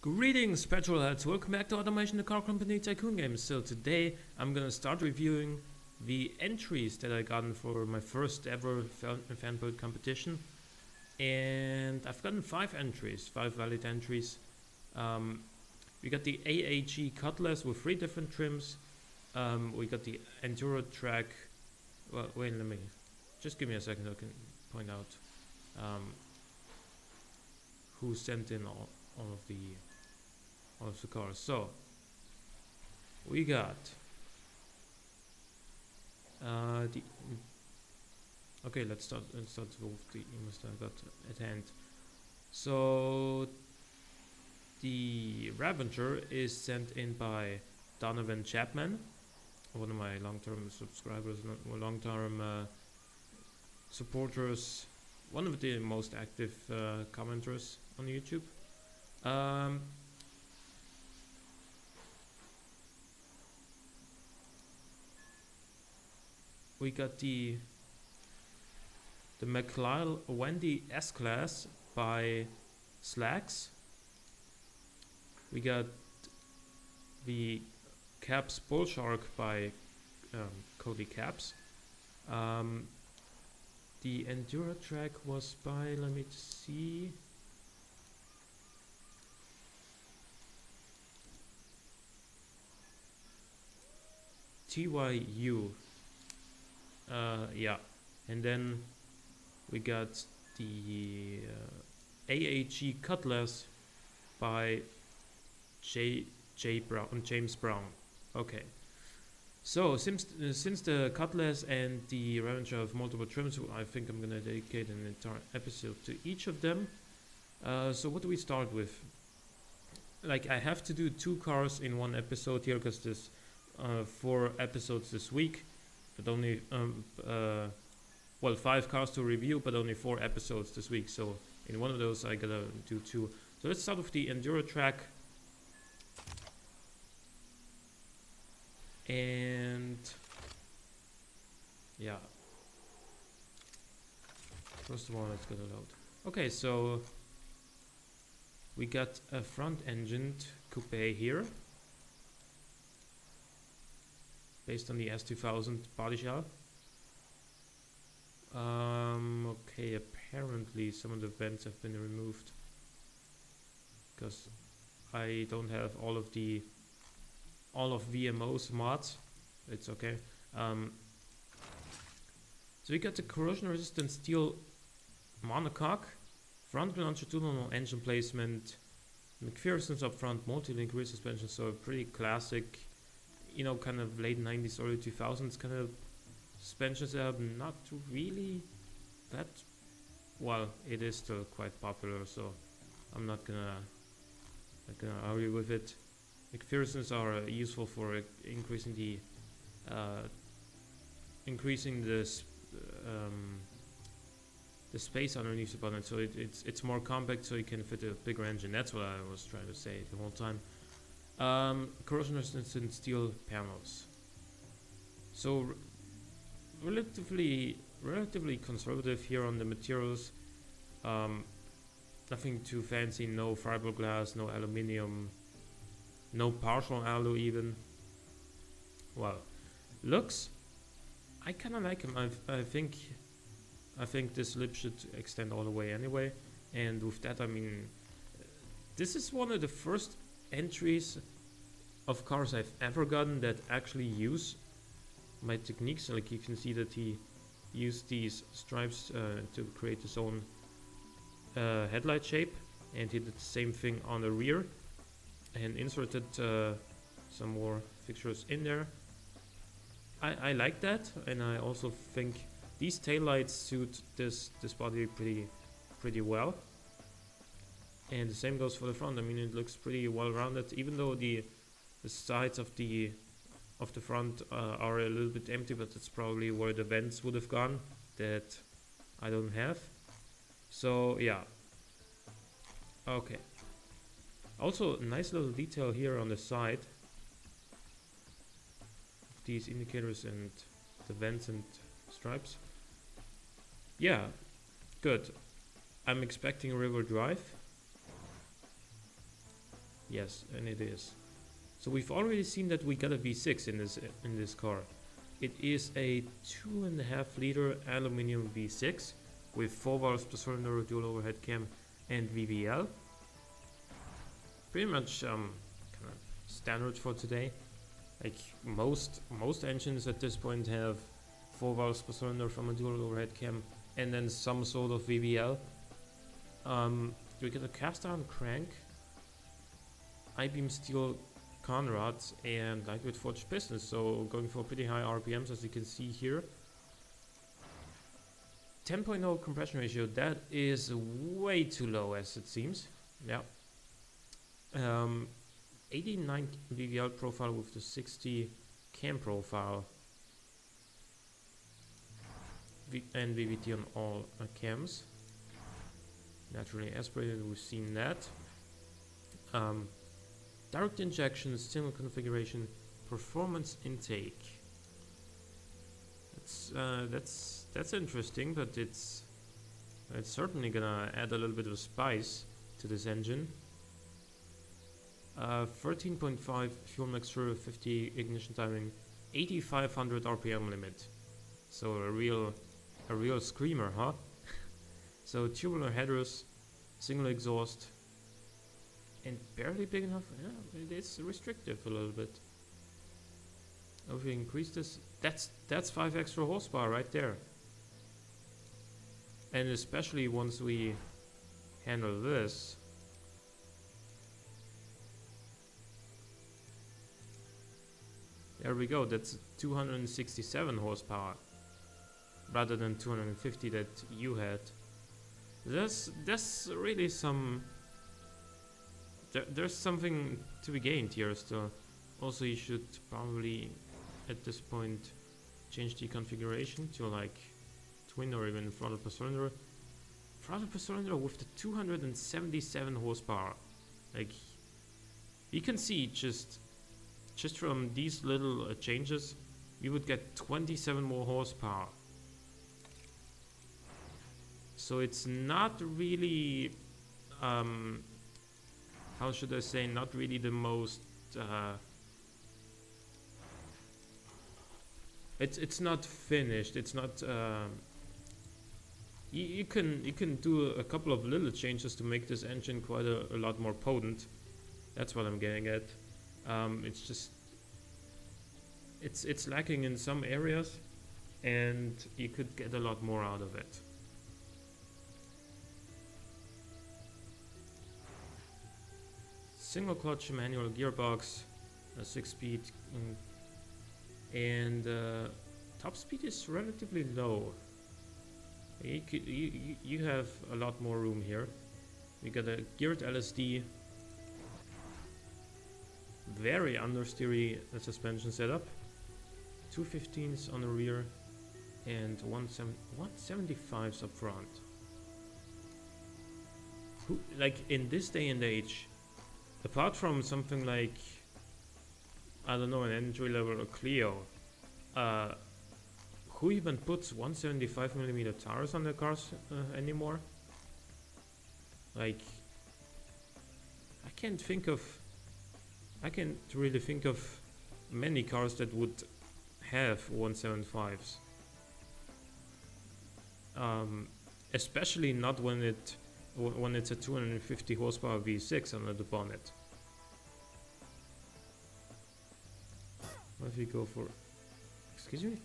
Greetings, petrolheads! Welcome back to Automation the Car Company Tycoon Games. So today I'm gonna start reviewing the entries that I gotten for my first ever Fanbuild competition. And I've gotten 5 entries, 5 valid entries. We got the AAG Cutlass with 3 different trims. We got the Enduratrack. Well, wait, just give me a second so I can point out who sent in all of the cars. So we got the okay. Let's start with the emails that I got at hand. So the Ravager is sent in by Donovan Chapman, one of my long-term subscribers, long-term supporters, one of the most active commenters on YouTube. We got the McLeod Wendy S-Class by Slacks. We got the Caps Bull Shark by Cody Caps. The Enduratrack was by, let me see, TYU. Yeah, and then we got the AAG Cutlass by James Brown. Okay, so since the Cutlass and the Ravager have multiple trims, I think I'm gonna dedicate an entire episode to each of them. So what do we start with? Like, I have to do 2 cars in one episode here because there's 4 episodes this week, but only 5 cars to review, but only 4 episodes this week. So in one of those I gotta do 2. So let's start with the Enduratrack. And yeah, first of all, let's get it out. Okay, so we got a front-engined coupe here, based on the S2000 body shell. Okay, apparently some of the vents have been removed because I don't have all of VMO's mods. It's okay. So we got the corrosion-resistant steel monocoque, front longitudinal engine placement, McPherson's up front, multi-link rear suspension. So a pretty classic, kind of late 90s, early 2000s kind of suspension setup. Not really that well. It is still quite popular, so I'm not gonna argue with it. McPherson's are useful for increasing the space underneath the bonnet, so it's more compact, so you can fit a bigger engine. That's what I was trying to say the whole time. Corrosion-resistant steel panels. So relatively conservative here on the materials. Nothing too fancy. No fiberglass, no aluminium, no partial alu even. Well, looks, I kind of like him. I think this lip should extend all the way anyway. And with that, I mean, this is one of the first entries of cars I've ever gotten that actually use my techniques. Like, you can see that he used these stripes to create his own headlight shape, and he did the same thing on the rear and inserted some more fixtures in there. I like that, and I also think these taillights suit this body pretty well. And the same goes for the front. I mean, it looks pretty well rounded, even though the sides of the front are a little bit empty, but that's probably where the vents would have gone that I don't have. So yeah. Okay. Also, a nice little detail here on the side. These indicators and the vents and stripes. Yeah, good. I'm expecting a river drive. Yes, and it is. So we've already seen that we got a V6 in this car. It is a 2.5 liter aluminum V6 with 4 valves per cylinder, dual overhead cam, and VVL. Pretty much kind of standard for today. Like most engines at this point have 4 valves per cylinder from a dual overhead cam and then some sort of VVL. We get a cast iron crank, I-beam steel conrods, and lightweight forged pistons, so going for pretty high RPMs as you can see here. 10.0 compression ratio, that is way too low as it seems. Yeah. 89 VVL profile with the 60 cam profile. And VVT on all cams. Naturally aspirated, we've seen that. Direct injection, single configuration, performance intake. That's interesting, but it's certainly gonna add a little bit of spice to this engine. 13.5 fuel mixture, 50 ignition timing, 8500 RPM limit. So a real screamer, huh? So tubular headers, single exhaust, and barely big enough. Yeah, it is restrictive a little bit. If we increase this, that's 5 extra horsepower right there. And especially once we handle this. There we go, that's 267 horsepower rather than 250 that you had. There's really some... There's something to be gained here still. Also, you should probably at this point change the configuration to like twin or even throttle per cylinder. Throttle per cylinder with the 277 horsepower. Like, you can see just from these little changes, we would get 27 more horsepower. So it's not really, how should I say, not really the most, it's not finished, it's not, you can do a couple of little changes to make this engine quite a lot more potent. That's what I'm getting at. It's just, it's lacking in some areas, and you could get a lot more out of it. Single clutch manual gearbox, a 6-speed, and top speed is relatively low. You have a lot more room here. We got a geared LSD, very understeery suspension setup, 215s on the rear, and 175s up front. Like in this day and age, apart from something like, I don't know, an entry level or Clio, who even puts 175mm tires on their cars anymore? Like, I can't really think of many cars that would have 175s. Especially not when it's a 250 horsepower V6 under the bonnet. What if we go for... Excuse me?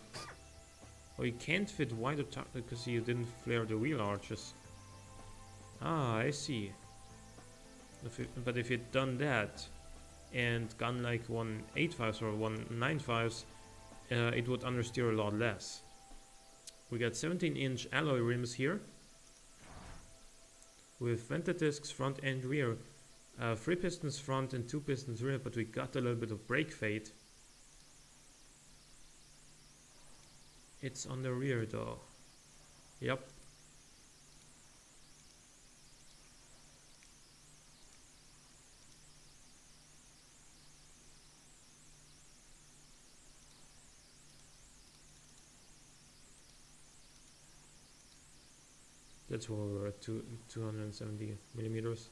Oh, you can't fit wider tires because you didn't flare the wheel arches. Ah, I see. But if you'd done that and gone like 185s or 195s, it would understeer a lot less. We got 17-inch alloy rims here with vented discs front and rear, 3 pistons front and 2 pistons rear, but we got a little bit of brake fade. It's on the rear though. Yep. That's why we're at 270 millimeters.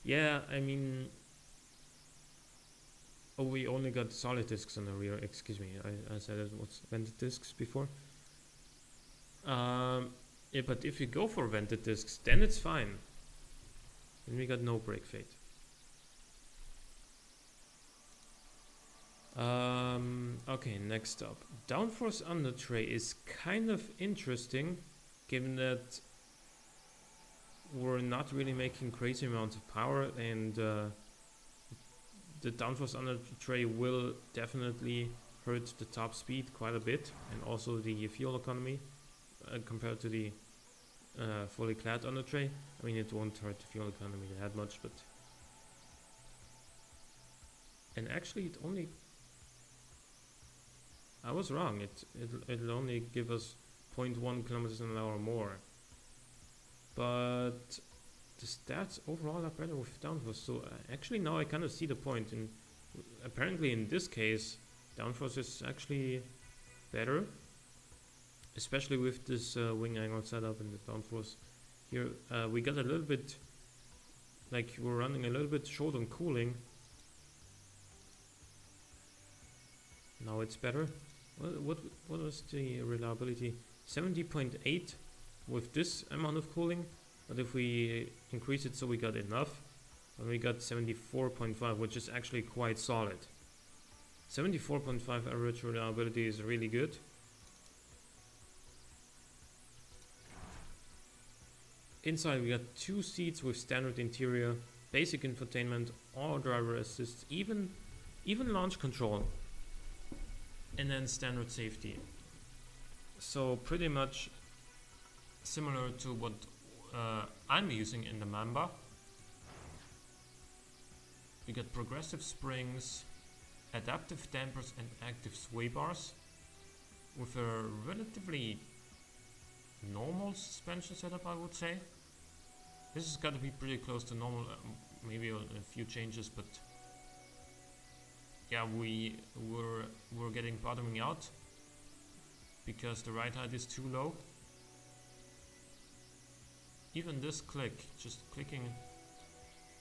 Yeah, I mean, oh, we only got solid discs on the rear. Excuse me, I said it was vented discs before. Yeah, but if you go for vented discs, then it's fine. Then we got no brake fade. Okay, next up. Downforce under tray is kind of interesting, given that we're not really making crazy amounts of power, and the downforce under tray will definitely hurt the top speed quite a bit, and also the fuel economy compared to the fully clad under tray. I mean, it won't hurt the fuel economy that much, but... And actually it only... I was wrong, it'll only give us 0.1 kilometers an hour more. But the stats overall are better with downforce, so actually now I kind of see the point. And apparently in this case, downforce is actually better, especially with this wing angle setup and the downforce. Here we got a little bit, like we're running a little bit short on cooling. Now it's better. What was the reliability? 70.8 with this amount of cooling, but if we increase it so we got enough, then we got 74.5, which is actually quite solid. 74.5 average reliability is really good. Inside we got 2 seats with standard interior, basic infotainment, all driver assists, even launch control, and then standard safety. So pretty much similar to what I'm using in the Mamba. We got progressive springs, adaptive dampers and active sway bars with a relatively normal suspension setup, I would say. This has got to be pretty close to normal, maybe a few changes, but yeah, we're getting bottoming out because the ride height is too low. Even this click, just clicking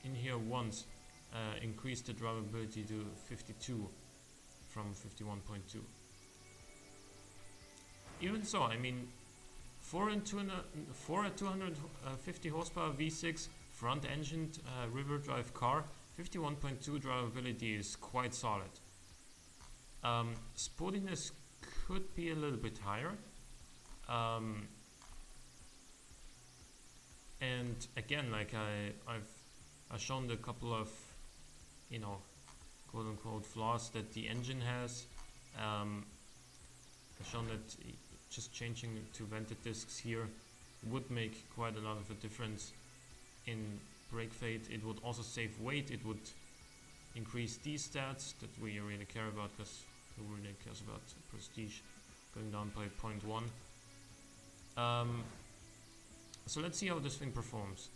in here once, increased the drivability to 52 from 51.2. Even so, I mean, for a 250 horsepower V6 front-engined river drive car, 51.2 drivability is quite solid. Sportiness could be a little bit higher. And again, like I've shown a couple of, you know, quote unquote flaws that the engine has. I've shown that just changing to vented discs here would make quite a lot of a difference in brake fade. It would also save weight. It would increase these stats that we really care about, because who really cares about prestige going down by 0.1. So let's see how this thing performs.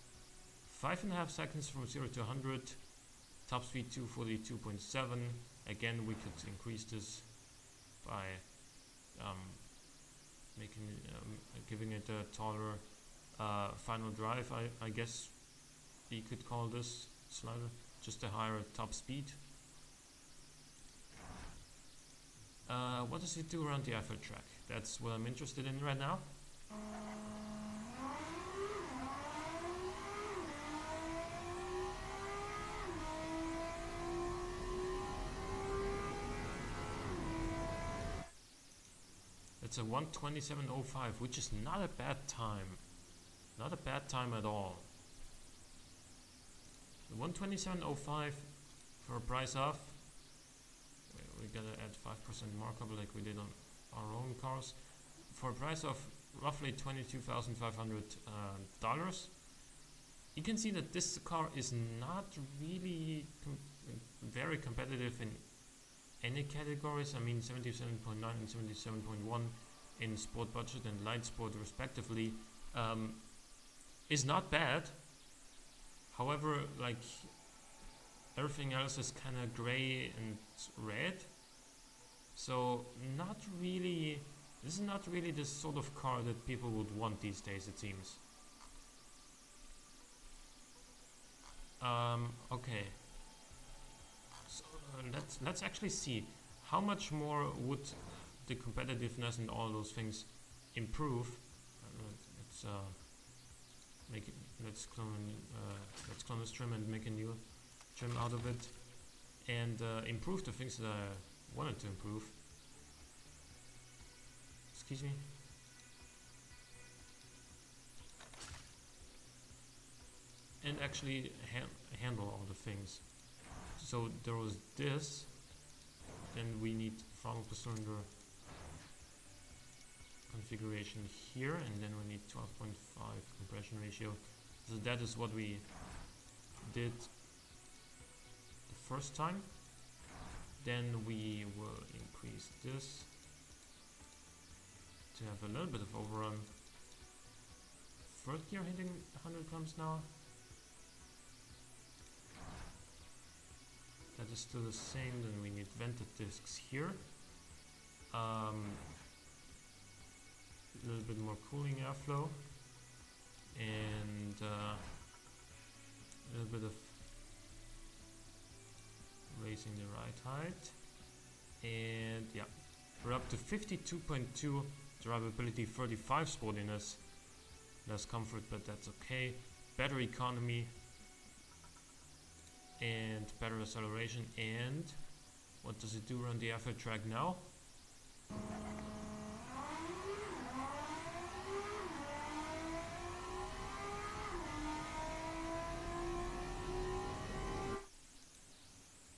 5.5 seconds from 0 to 100, top speed 242.7. Again, we could increase this by giving it a taller final drive, I guess you could call this slider, just a higher top speed. What does it do around the effort track? That's what I'm interested in right now. It's a 1:27.05, which is not a bad time. Not a bad time at all. 1:27.05 for a price of... we gotta add 5% markup like we did on our own cars. For a price of roughly $22,500. You can see that this car is not really very competitive in any categories. I mean, 77.9 and 77.1 in sport budget and light sport respectively is not bad. However, like, everything else is kind of gray and red, so not really, this is not really the sort of car that people would want these days, it seems. Okay. So let's actually see how much more would the competitiveness and all those things improve. Let's make it. Let's clone this trim and make a new trim out of it, and improve the things that I wanted to improve. Excuse me. And actually handle all the things. So there was this, then we need throttle per cylinder configuration here, and then we need 12.5 compression ratio. So that is what we did the first time. Then we will increase this to have a little bit of overrun. Third gear hitting 100 grams now. That is still the same. Then we need vented discs here. A little bit more cooling airflow, and a little bit of raising the ride height. And yeah, we're up to 52.2 drivability, 35 sportiness. Less comfort, but that's okay. Better economy and better acceleration. And what does it do around the effort track now?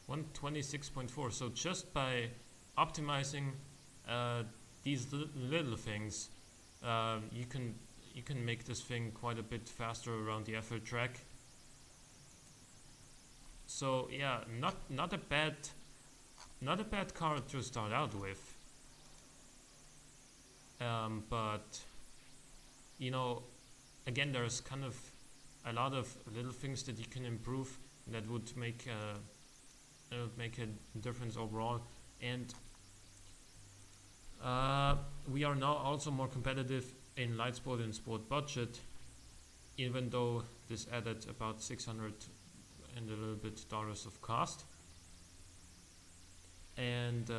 $126.4. So just by optimizing these little things, you can make this thing quite a bit faster around the effort track. So yeah, not a bad car to start out with. But you know, again, there's kind of a lot of little things that you can improve that would make a difference overall. And we are now also more competitive in light sport and sport budget, even though this added about 600 and a little bit dollars of cost. And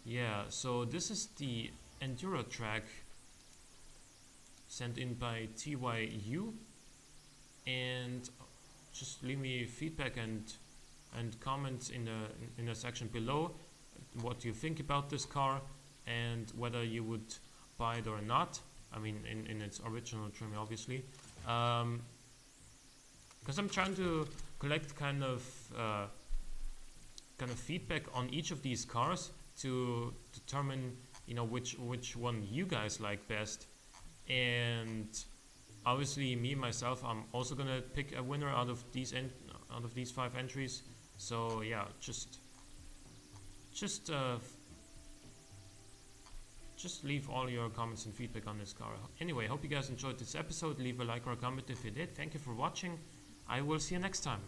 yeah, so this is the Enduratrack sent in by TYU, and just leave me feedback and comments in the section below what you think about this car and whether you would buy it or not. I mean, in its original trim, obviously, because I'm trying to collect kind of feedback on each of these cars to determine, you know, which one you guys like best. And obviously, me myself, I'm also gonna pick a winner out of these 5 entries. So yeah, just leave all your comments and feedback on this car. Anyway, hope you guys enjoyed this episode. Leave a like or a comment if you did. Thank you for watching. I will see you next time.